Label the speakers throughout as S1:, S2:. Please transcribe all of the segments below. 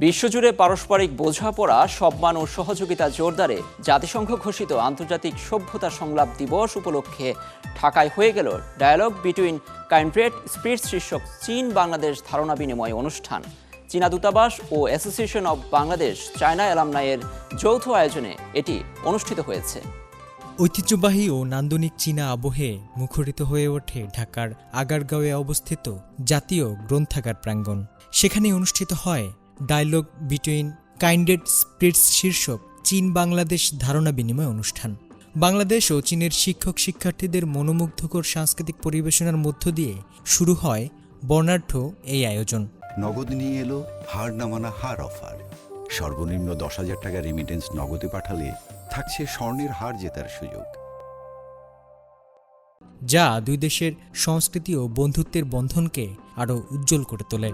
S1: বিশ্বজুড়ে পারস্পরিক বোঝাপড়া, সম্মান ও সহযোগিতা জোরদারে জাতিসংঘ ঘোষিত আন্তর্জাতিক সভ্যতা সংলাপ দিবস উপলক্ষে ঢাকায় হয়ে গেল ডায়ালগ বিটুইন কাইন্ড্রেড স্পিরিটস শীর্ষক চীন বাংলাদেশ ধারণা বিনিময় অনুষ্ঠান। চীনা দূতাবাস ও অ্যাসোসিয়েশন অব বাংলাদেশ চায়না অ্যালামনাইয়ের যৌথ আয়োজনে এটি অনুষ্ঠিত হয়েছে।
S2: ঐতিহ্যবাহী ও নান্দনিক চীনা আবহে মুখরিত হয়ে ওঠে ঢাকার আগারগাঁওয়ে অবস্থিত জাতীয় গ্রন্থাগার প্রাঙ্গণ। সেখানে অনুষ্ঠিত হয় ডায়ালগ বিটুইন কাইন্ড্রেড স্পিরিটস শীর্ষক চীন বাংলাদেশ ধারণা বিনিময় অনুষ্ঠান। বাংলাদেশ ও চীনের শিক্ষক শিক্ষার্থীদের মনোমুগ্ধকর সাংস্কৃতিক পরিবেশনার মধ্য দিয়ে শুরু হয় বর্ণাঢ্য এই আয়োজন।
S3: নগদ নিয়ে এলো হার না মানা হার অফার। সর্বনিম্ন 10,000 টাকা রেমিটেন্স নগদে পাঠালে থাকছে স্বর্ণের হার জেতার সুযোগ,
S2: যা দুই দেশের সংস্কৃতি ও বন্ধুত্বের বন্ধনকে আরও উজ্জ্বল করে তোলে।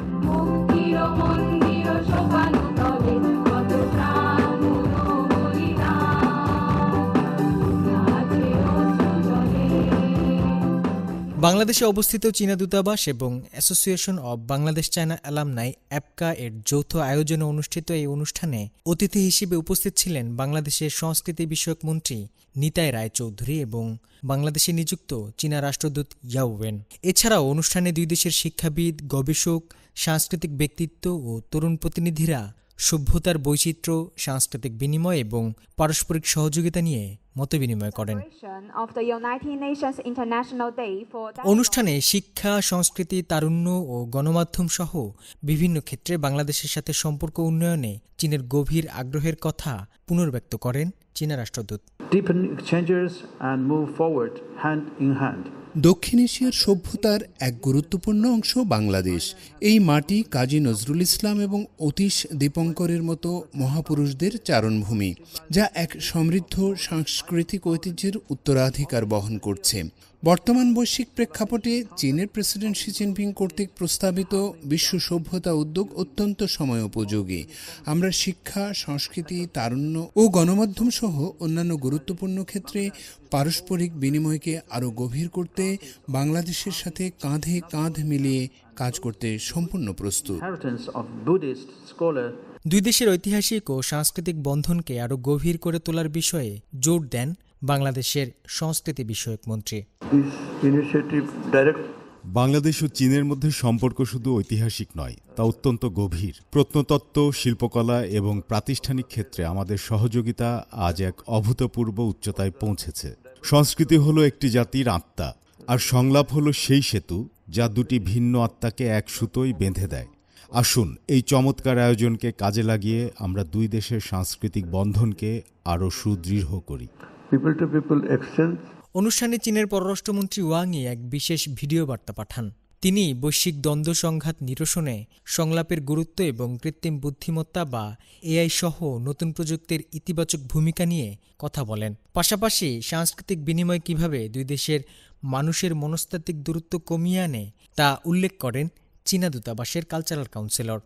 S2: বাংলাদেশে অবস্থিত চীনা দূতাবাস এবং association of Bangladesh China alumni অ্যাপকা এর যৌথ আয়োজনে অনুষ্ঠিত এই অনুষ্ঠানে অতিথি হিসেবে উপস্থিত ছিলেন বাংলাদেশের সংস্কৃতি বিষয়ক মন্ত্রী নিতাই রায়চৌধুরী এবং বাংলাদেশে নিযুক্ত চীনা রাষ্ট্রদূত ইয়াও ওয়েন। এছাড়াও অনুষ্ঠানে দুই দেশের শিক্ষাবিদ, গবেষক, সাংস্কৃতিক ব্যক্তিত্ব ও তরুণ প্রতিনিধিরা সভ্যতার বৈচিত্র্য, সাংস্কৃতিক বিনিময় এবং পারস্পরিক সহযোগিতা নিয়ে মতবিনিময় করেন। অনুষ্ঠানে শিক্ষা, সংস্কৃতি, তারুণ্য ও গণমাধ্যম সহ বিভিন্ন ক্ষেত্রে বাংলাদেশের সাথে সম্পর্ক উন্নয়নে চীনের গভীর আগ্রহের কথা পুনর্ব্যক্ত করেন চীনা রাষ্ট্রদূত।
S4: দক্ষিণ এশিয়ার সভ্যতার এক গুরুত্বপূর্ণ অংশ বাংলাদেশ। এই মাটি কাজী নজরুল ইসলাম এবং অতীশ দীপঙ্করের মতো মহাপুরুষদের চারণভূমি, যা এক সমৃদ্ধ সাংস্কৃতিক ঐতিহ্যের উত্তরাধিকার বহন করছে। বর্তমান বৈশ্বিক প্রেক্ষাপটে চীনের প্রেসিডেন্ট শি জিনপিং কর্তৃক প্রস্তাবিত বিশ্ব সভ্যতা উদ্যোগ অত্যন্ত সময়োপযোগী। আমরা শিক্ষা, সংস্কৃতি, তারুণ্য ও গণমাধ্যম সহ অন্যান্য গুরুত্বপূর্ণ ক্ষেত্রে পারস্পরিক বিনিময়কে আরও গভীর করতে বাংলাদেশের সাথে কাঁধে কাঁধ মিলিয়ে কাজ করতে সম্পূর্ণ প্রস্তুত।
S2: দুই দেশের ঐতিহাসিক ও সাংস্কৃতিক বন্ধনকে আরও গভীর করে তোলার বিষয়ে জোর দেন বাংলাদেশের সংস্কৃতি বিষয়ক মন্ত্রী।
S5: বাংলাদেশ ও চীনের মধ্যে সম্পর্ক শুধু ঐতিহাসিক নয়, তা অত্যন্ত গভীর। প্রত্নতত্ত্ব, শিল্পকলা এবং প্রাতিষ্ঠানিক ক্ষেত্রে আমাদের সহযোগিতা আজ এক অভূতপূর্ব উচ্চতায় পৌঁছেছে। সংস্কৃতি হলো একটি জাতির আত্মা, আর সংলাপ হলো সেই সেতু যা দুটি ভিন্ন আত্মাকে এক সুতোয় বেঁধে দেয়। আসুন এই চমৎকার আয়োজনকে কাজে লাগিয়ে আমরা দুই দেশের সাংস্কৃতিক বন্ধনকে আরও সুদৃঢ় করি।
S2: অনুষ্ঠানে চীনের পররাষ্ট্রমন্ত্রী ওয়াংই এক বিশেষ ভিডিও বার্তা পাঠান। তিনি বৈশ্বিক দ্বন্দ্ব সংঘাত নিরসনে সংলাপের গুরুত্ব এবং কৃত্রিম বুদ্ধিমত্তা বা এআই সহ নতুন প্রযুক্তির ইতিবাচক ভূমিকা নিয়ে কথা বলেন। পাশাপাশি সাংস্কৃতিক বিনিময় কিভাবে দুই দেশের মানুষের মনস্তাত্ত্বিক দূরত্ব কমিয়ে আনে তা উল্লেখ করেন চীনা দূতাবাসের কালচারাল কাউন্সিলর।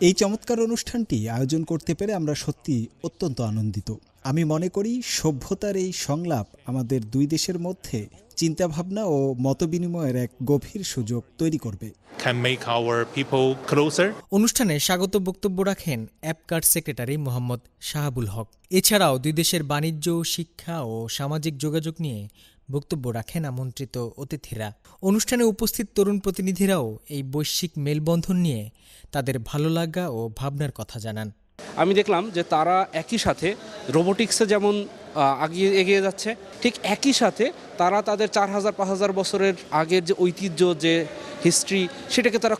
S6: এই চমৎকার অনুষ্ঠানটি আয়োজন করতে পেরে আমরা সত্যি অত্যন্ত আনন্দিত। আমি মনে করি সভ্যতার এই সংলাপ আমাদের দুই দেশের মধ্যে চিন্তাভাবনা ও মতবিনিময়ের এক গভীর সুযোগ তৈরি করবে।
S2: অনুষ্ঠানে স্বাগত বক্তব্য রাখেন অ্যাপকার সেক্রেটারি মোহাম্মদ শাহাবুল হক। এছাড়াও দুই দেশের বাণিজ্য, শিক্ষা ও সামাজিক যোগাযোগ নিয়ে বক্তব্য রাখেন আমন্ত্রিত অতিথিরা। অনুষ্ঠানে উপস্থিত তরুণ প্রতিনিধিরাও এই বৈশ্বিক মেলবন্ধন নিয়ে তাদের ভালো লাগা ও ভাবনার কথা জানান।
S7: আমি দেখলাম যে তারা একই সাথে রোবোটিক্সে যেমন এগিয়ে যাচ্ছে, ঠিক একই সাথে তারা তাদের 4,000-5,000 বছরের আগের যে ঐতিহ্য, যে হিস্ট্রি, সেটাকে তারা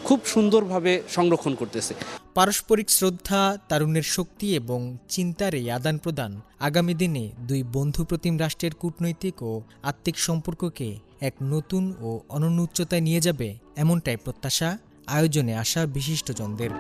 S7: খুব সুন্দরভাবে সংরক্ষণ করতেছে।
S2: পারস্পরিক শ্রদ্ধা, তারুণ্যের শক্তি এবং চিন্তার এই আদান প্রদান আগামী দিনে দুই বন্ধুপ্রতিম রাষ্ট্রের কূটনৈতিক ও আত্মিক সম্পর্ককে এক নতুন ও অনন্য উচ্চতায় নিয়ে যাবে, এমনটাই প্রত্যাশা আয়োজনে আসা বিশিষ্টজনদের।